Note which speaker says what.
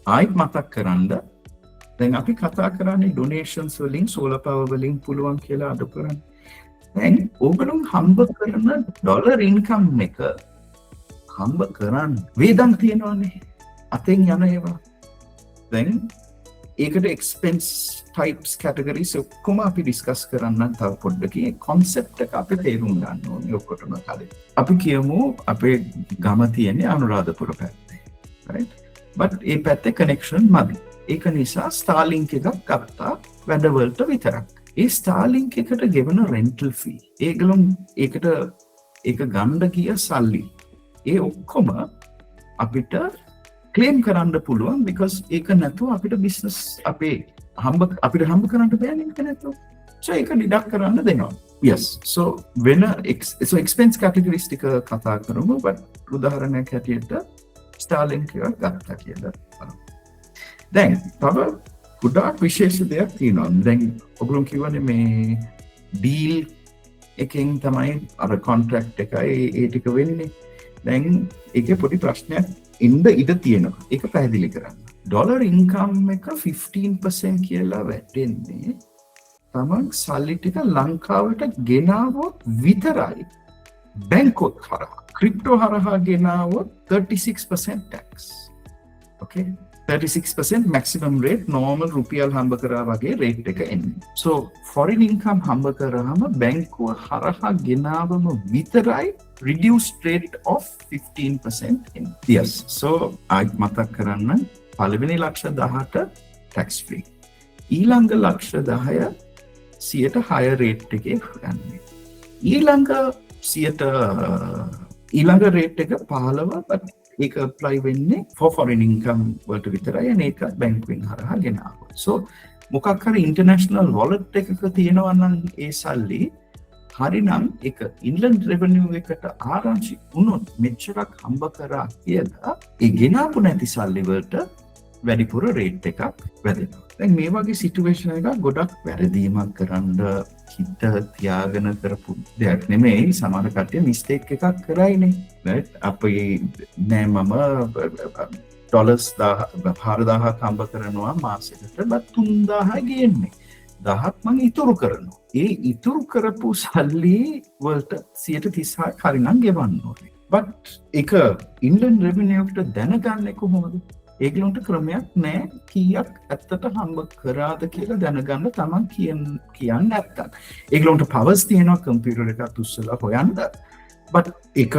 Speaker 1: ආයිත් මතක් කරන්න දැන් අපි කතා කරන්නේ ඩොනේෂන්ස් වලින් සෝලර් පවර් වලින් පුළුවන් කියලා අඩු කරන්න. දැන් ඕගොල්ලෝ හම්බ කරන ඩොලර් ඉන්කම් එක හම්බ කරන්න වේදන් තියනවානේ අතෙන් යන ඒවා. දැන් ඒකට එක්ස්පෙන්ස් ටයිප්ස් කැටගරිස් ඔක්කොම අපි ඩිස්කස් කරන්න තව පොඩ්ඩකින් කොන්සෙප්ට් එක අපි තේරුම් ගන්න ඕනේ ඔක්කොටම කලින්. අපි කියමු අපේ ගම තියෙන්නේ අනුරාධපුර පැත්තේ. right? but ඒ පැත්තේ කනෙක්ෂන් මදි. ඒක නිසා ස්ටාර්ලින්ක් එකක් ගත්තා වැඩවලට විතරක්. ඒ ස්ටාර්ලින්ක් එකට ගෙවන රෙන්ටල් ෆී ඒගොල්ලෝ ඒකට ඒක ගන්න ගිය සල්ලි ඒ ඔක්කොම අපිට ක්ලේම් කරන්න පුළුවන් because ඒක නැතුව අපිට බිස්නස් අපිට හම්බ කරන්න බෑනේ ඒක නැතුව. so ඒක ඩිඩක්ට් කරන්න දෙනවා. yes so වෙන expense categories ටික කතා කරමු but උදාහරණයක් හැටියට ස්ටාර්ලින්ක් එක ගත්තා කියලා. දැන් තව ගොඩාක් විශේෂ දෙයක් තියෙනවා. දැන් ඔගොල්ලෝ කියවනේ මේ ඩීල් එකෙන් තමයි අර කොන්ට්‍රැක්ට් එකයි ඒ ටික වෙන්නේ. දැන් ඒකේ පොඩි ප්‍රශ්නයක් ඉන්න ඉඩ තියෙනවා. ඒක පැහැදිලි කරන්න. ඩොලර් ඉන්කම් එක 15% කියලා වැටෙන්නේ තමන් සල්ලි ටික ලංකාවට ගෙනාවොත් විතරයි. බැංකුවත් හරහා ක්‍රිප්ටෝ හරහා ගෙනාවොත් 36% tax. okay 36% maximum rate normal රුපියල් හම්බ කරා වගේ රේට් එක එන්නේ. so foreign income හම්බ කරාම බැංකුව හරහා ගෙනාවම විතරයි reduced rate of 15% in. yes so ආයි මතක් කරන්න පළවෙනි ලක්ෂ 18 tax free. ඊළඟ ලක්ෂ 10 100% රේට් එකේ ගන්නේ. ඊළඟ රේට් එක 15 ඒක apply වෙන්නේ for foreign income වලට විතරයි and ඒක බැංකුවෙන් හරහා ගෙනාවොත්. so මොකක් හරි international wallet එකක තියෙනවා නම් ඒ සල්ලි හරිනම් ඒක inland revenue එකට ආරංචි වුණොත් මෙච්චරක් හම්බ කරා කියලා ඒ ගෙනාපු නැති සල්ලි වලට වැඩිපුර රේට් එකක් වැදෙනවා. දැන් මේ වගේ සිටුේෂන් එකක් ගොඩක් වැරදීමක් කරන්න හිත තියාගෙන කරපු දෙයක් නෙමෙයි. සමහර කට්ටිය මිස්ටේක් එකක් කරයිනේ. right? අපි නෑ මම ඩොලර්ස් 4000ක් හම්බ කරනවා මාසෙකට බත් 3000 ගේන්නේ. 1000ක් මම ඉතුරු කරනවා. ඒ ඉතුරු කරපු සල්ලි වලට 136ක් හරිනම් ගෙවන්න ඕනේ. but ඒක ඉන්ලන්ඩ් රෙවෙනියු එකට දැනගන්නේ කොහොමද? ඒගොල්ලන්ට ක්‍රමයක් නැහැ කීයක් ඇත්තට හම්බ කරාද කියලා දැනගන්න තමන් කියන්නේ නැත්තම්. ඒගොල්ලන්ට පවර්ස් තියෙනවා කම්පියුටර් එකත් උස්සලා හොයන්න. but ඒක